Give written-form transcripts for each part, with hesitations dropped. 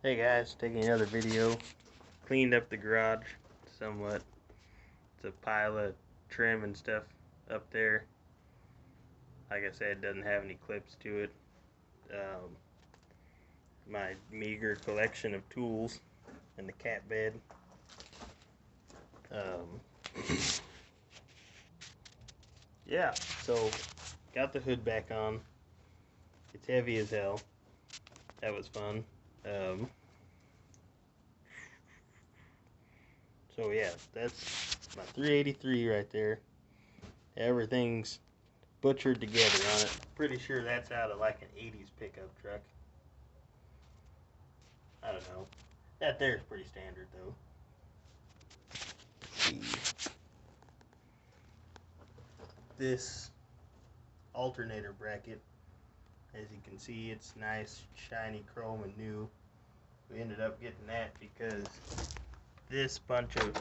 Hey guys, taking another video. Cleaned up the garage somewhat. It's a pile of trim and stuff up there. Like I said, it doesn't have any clips to it. My meager collection of tools and the cat bed. Yeah, so got the hood back on. It's heavy as hell. That was fun. So yeah, that's my 383 right there. Everything's butchered together on it. Pretty sure that's out of like an 80s pickup truck. I don't know. That there's pretty standard though. This alternator bracket, as you can see, it's nice, shiny chrome and new. We ended up getting that because this bunch of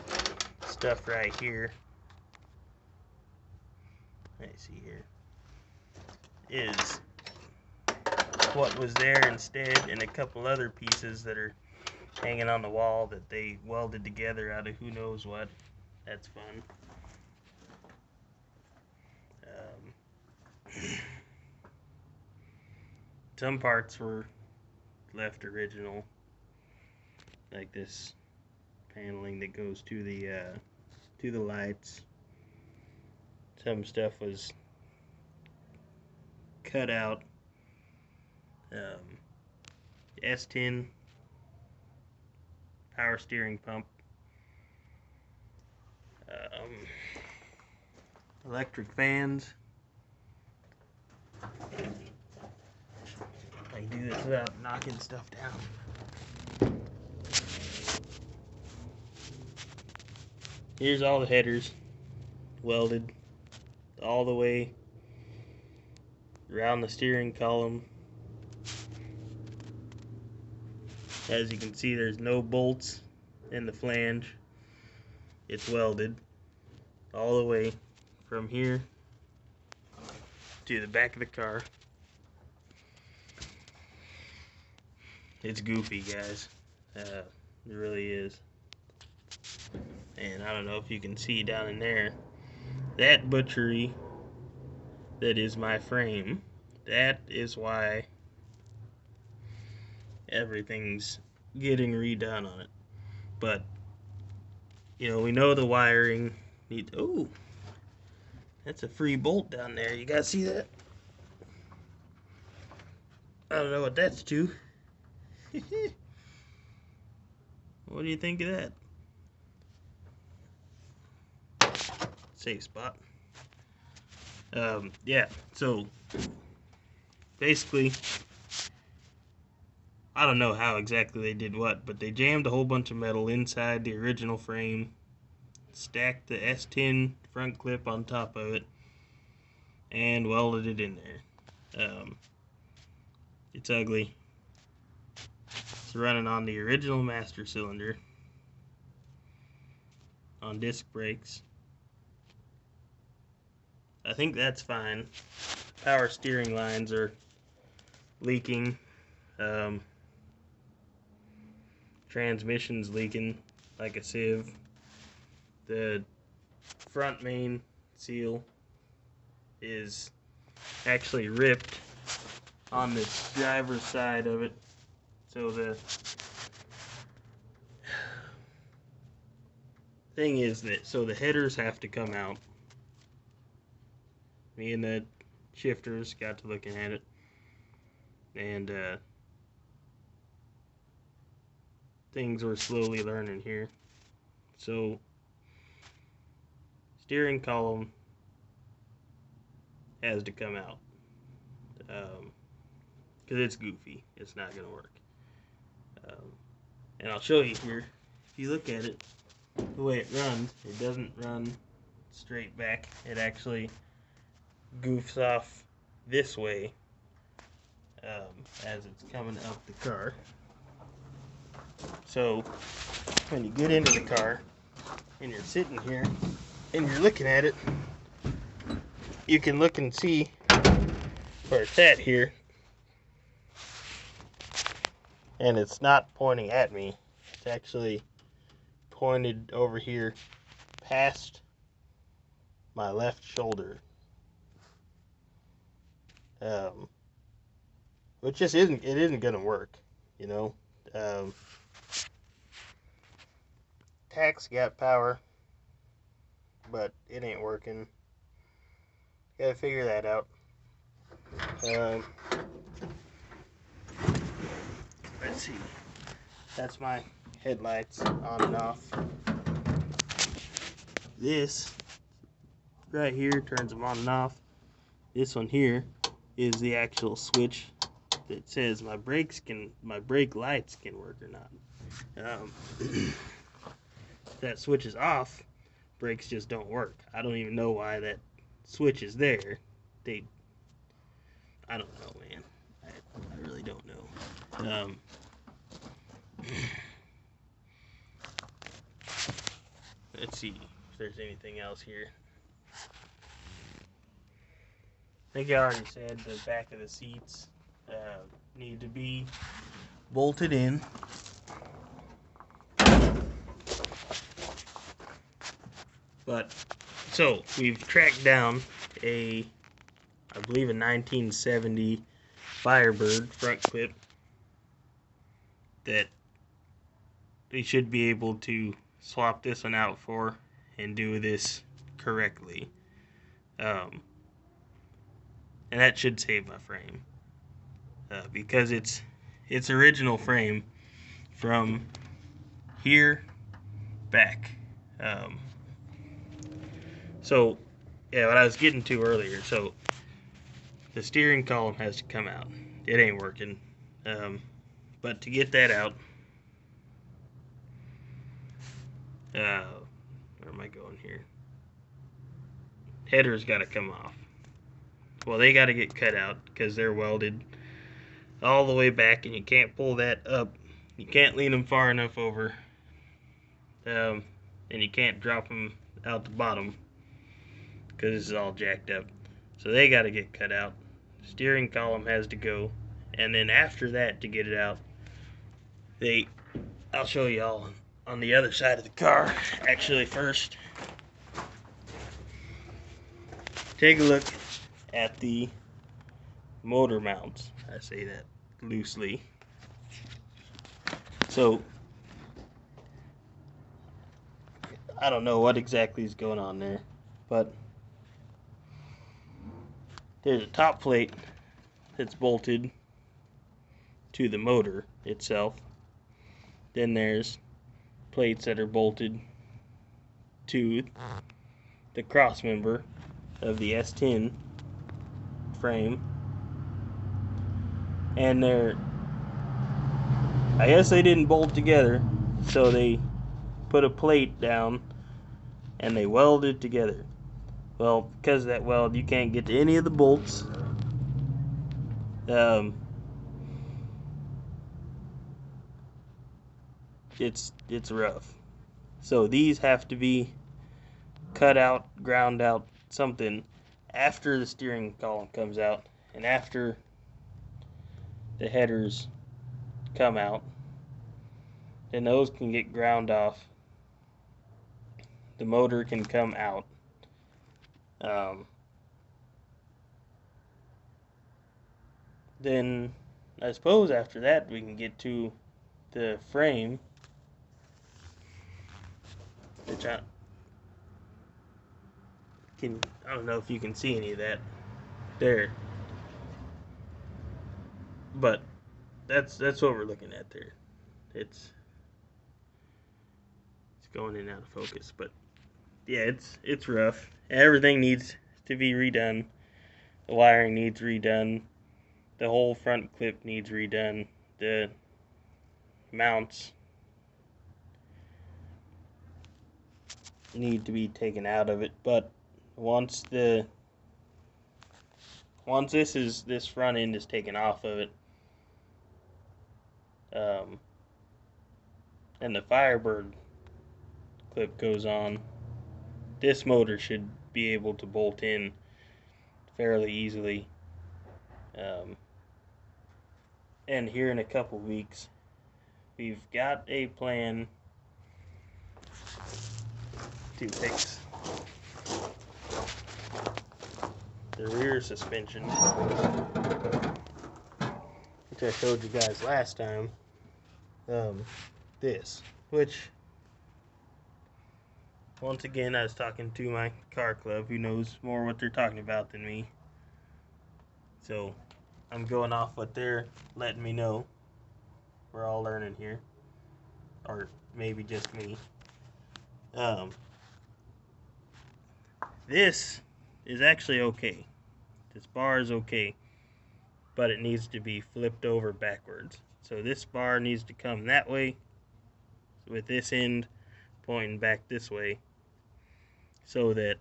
stuff right here, let me see here, is what was there instead, and a couple other pieces that are hanging on the wall that they welded together out of who knows what. That's fun. Some parts were left original, like this paneling that goes to the lights. Some stuff was cut out. S10 power steering pump, electric fans. I can do this without knocking stuff down. Here's all the headers welded all the way around the steering column. As you can see, there's no bolts in the flange. It's welded all the way from here to the back of the car. It's goofy, guys. It really is. And I don't know if you can see down in there, that butchery that is my frame, that is why everything's getting redone on it. But you know, we know the wiring needs. Oh, that's a free bolt down there. You guys see that? I don't know what that's to. What do you think of that? Safe spot. Yeah, so basically, I don't know how exactly they did what, but they jammed a whole bunch of metal inside the original frame, stacked the S10 front clip on top of it, and welded it in there. It's ugly. It's running on the original master cylinder on disc brakes. I think that's fine. Power steering lines are leaking. Transmission's leaking like a sieve. The front main seal is actually ripped on the driver's side of it. So the thing is that, so the headers have to come out. Me and the shifters got to looking at it, and things were slowly learning here. So steering column has to come out, because it's goofy. It's not gonna work. And I'll show you here. If you look at it, the way it runs, it doesn't run straight back. It actually goofs off this way as it's coming up the car. So when you get into the car and you're sitting here and you're looking at it, you can look and see where it's at here. and it's not pointing at me. It's actually pointed over here past my left shoulder, which just isn't gonna work, you know. Tack's got power, but it ain't working. Gotta figure that out. Let's see. That's my headlights on and off. This right here turns them on and off. This one here is the actual switch that says my brake lights can work or not. If that switch is off, brakes just don't work. I don't even know why that switch is there. I don't know, man. I really don't know. Let's see if there's anything else here. I think I already said the back of the seats need to be bolted in. But, so, we've tracked down I believe a 1970 Firebird front clip that we should be able to swap this one out for and do this correctly. And that should save my frame. Because it's original frame from here back. So, yeah, what I was getting to earlier. So, the steering column has to come out. It ain't working. But to get that out, where am I going here? Header's got to come off. Well, they got to get cut out because they're welded all the way back, and you can't pull that up. You can't lean them far enough over, and you can't drop them out the bottom because it's all jacked up. So they got to get cut out. Steering column has to go, and then after that, to get it out, I'll show you all on the other side of the car. Actually, first, take a look at the motor mounts. I say that loosely. So, I don't know what exactly is going on there, but there's a top plate that's bolted to the motor itself. Then there's plates that are bolted to the cross member of the S10 frame. And I guess they didn't bolt together, so they put a plate down and they welded together. Well, because of that weld, you can't get to any of the bolts. It's rough. So these have to be cut out, ground out, something after the steering column comes out and after the headers come out. Then those can get ground off. The motor can come out. Then I suppose after that we can get to the frame, which I don't know if you can see any of that there, but that's what we're looking at there. It's going in and out of focus, but yeah, it's rough. Everything needs to be redone. The wiring needs redone. The whole front clip needs redone. The mounts need to be taken out of it, but once this front end is taken off of it, and the Firebird clip goes on, this motor should be able to bolt in fairly easily. And here in a couple weeks, we've got a plan to fix the rear suspension, which I showed you guys last time. Which, once again, I was talking to my car club, who knows more what they're talking about than me. So I'm going off what they're letting me know. We're all learning here, or maybe just me. This is actually okay. This bar is okay, but it needs to be flipped over backwards. So this bar needs to come that way, with this end pointing back this way, so that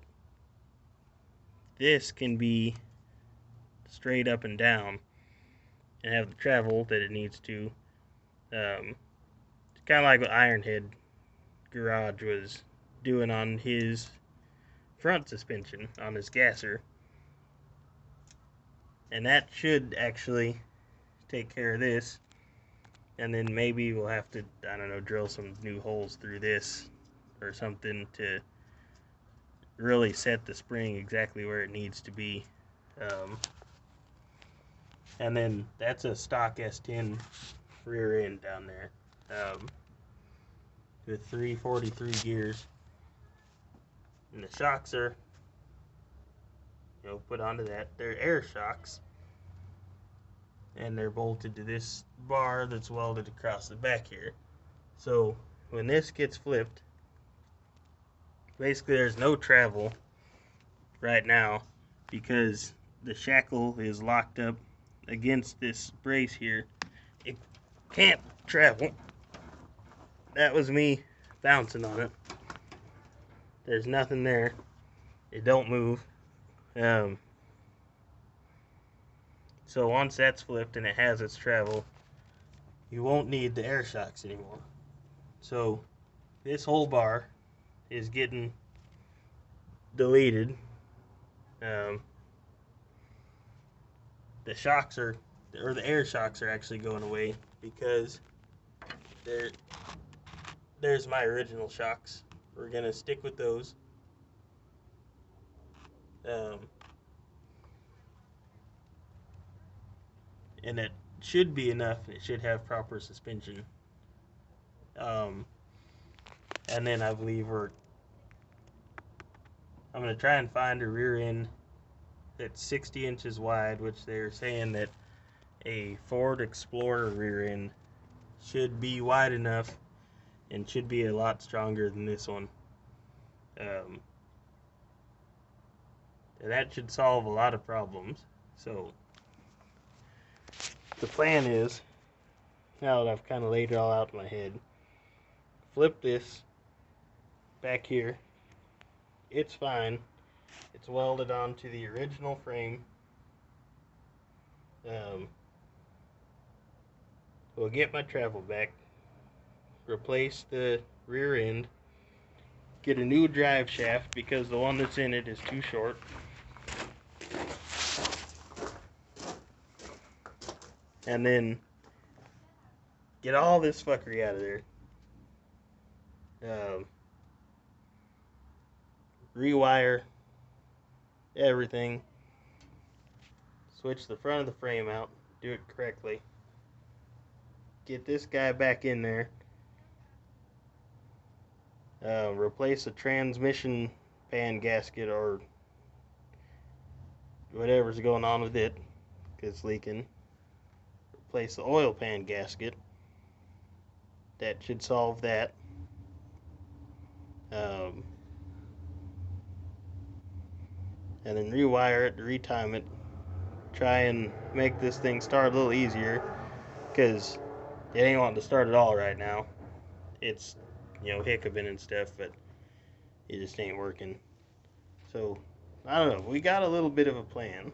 this can be straight up and down and have the travel that it needs to. It's kind of like what Ironhead Garage was doing on his front suspension, on his gasser. And that should actually take care of this. And then maybe we'll have to, I don't know, drill some new holes through this or something to really set the spring exactly where it needs to be. And then that's a stock S10 rear end down there, with 343 gears. And the shocks are, put onto that. They're air shocks. And they're bolted to this bar that's welded across the back here. So when this gets flipped, basically there's no travel right now because the shackle is locked up against this brace here. It can't travel. That was me bouncing on it. There's nothing there. It don't move. So once that's flipped and it has its travel, you won't need the air shocks anymore. So this whole bar is getting deleted. The shocks are, or the air shocks are actually going away because there's my original shocks. We're gonna stick with those. And it should be enough. It should have proper suspension. And then I believe I'm going to try and find a rear end that's 60 inches wide, which they're saying that a Ford Explorer rear end should be wide enough and should be a lot stronger than this one. And that should solve a lot of problems. So the plan is, now that I've kind of laid it all out in my head, flip this back here. It's fine. It's welded onto the original frame. We'll get my travel back, replace the rear end, get a new drive shaft because the one that's in it is too short. And then get all this fuckery out of there. Rewire everything. Switch the front of the frame out. Do it correctly. Get this guy back in there. Replace a transmission pan gasket or whatever's going on with it because it's leaking. Replace the oil pan gasket. That should solve that. And then rewire it, retime it, try and make this thing start a little easier because it ain't wanting to start at all right now. It's, hiccuping and stuff, but it just ain't working. So, I don't know. We got a little bit of a plan.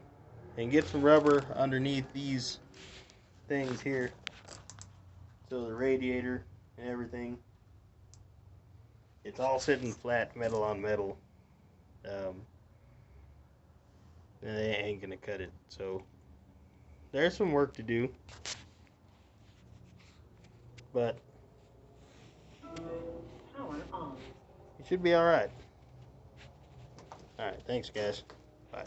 And get some rubber underneath these things here. So the radiator and everything, it's all sitting flat, metal on metal. And they ain't gonna cut it. So there's some work to do, but Should be all right. All right, thanks, guys. Bye.